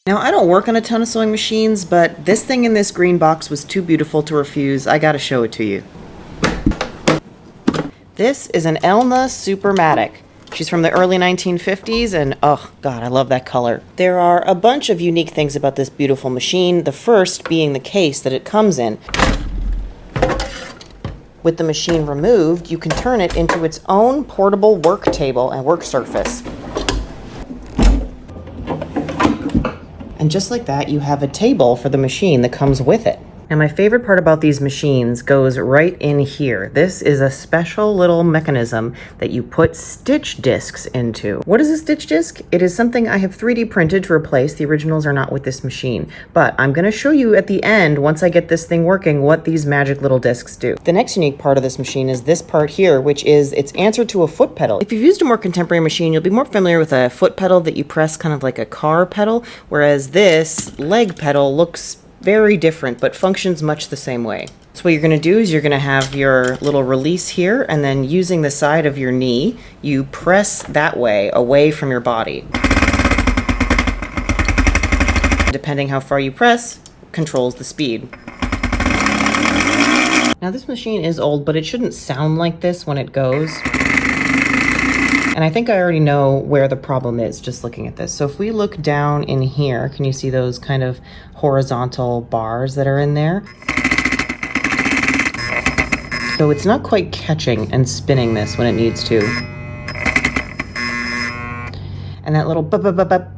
Now, I don't work on a ton of sewing machines, but this thing in this green box was too beautiful to refuse. I gotta show it to you. This is an Elna Supermatic. She's from the early 1950s, and oh god, I love that color. There are a bunch of unique things about this beautiful machine, the first being the case that it comes in. With the machine removed, you can turn it into its own portable work table and work surface. And just like that, you have a table for the machine that comes with it. And my favorite part about these machines goes right in here. This is a special little mechanism that you put stitch discs into. What is a stitch disc? It is something I have 3D printed to replace. The originals are not with this machine. But I'm gonna show you at the end, once I get this thing working, what these magic little discs do. The next unique part of this machine is this part here, which is its answer to a foot pedal. If you've used a more contemporary machine, you'll be more familiar with a foot pedal that you press kind of like a car pedal, whereas this leg pedal looks very different, but functions much the same way. So what you're going to do is you're going to have your little release here, and then using the side of your knee, you press that way, away from your body. Depending how far you press, controls the speed. Now this machine is old, but it shouldn't sound like this when it goes. And I think I already know where the problem is just looking at this. So if we look down in here, can you see those kind of horizontal bars that are in there? So it's not quite catching and spinning this when it needs to. And that little bup.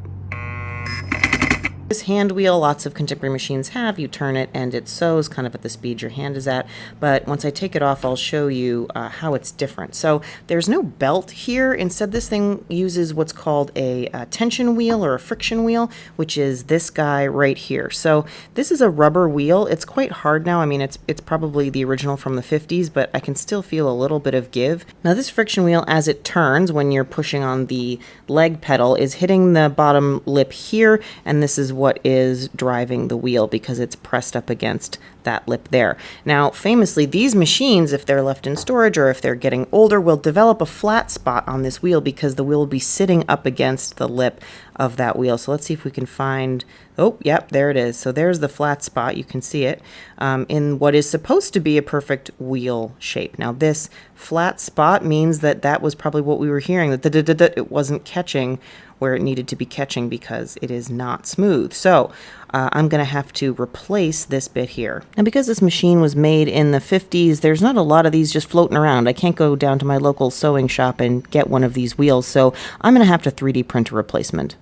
This hand wheel, lots of contemporary machines have. You turn it and it sews kind of at the speed your hand is at. But once I take it off, I'll show you how it's different. So there's no belt here. Instead, this thing uses what's called a tension wheel or a friction wheel, which is this guy right here. So this is a rubber wheel. It's quite hard now. I mean, it's probably the original from the 50s, but I can still feel a little bit of give. Now this friction wheel, as it turns when you're pushing on the leg pedal, is hitting the bottom lip here, and this is what is driving the wheel because it's pressed up against that lip there. Now, famously, these machines, if they're left in storage or if they're getting older, will develop a flat spot on this wheel because the wheel will be sitting up against the lip of that wheel. So let's see if we can find, oh, yep, there it is. So there's the flat spot. You can see it in what is supposed to be a perfect wheel shape. Now, this flat spot means that that was probably what we were hearing, that it wasn't catching where it needed to be catching because it is not smooth. So I'm going to have to replace this bit here. And because this machine was made in the 50s, there's not a lot of these just floating around. I can't go down to my local sewing shop and get one of these wheels, so I'm going to have to 3D print a replacement.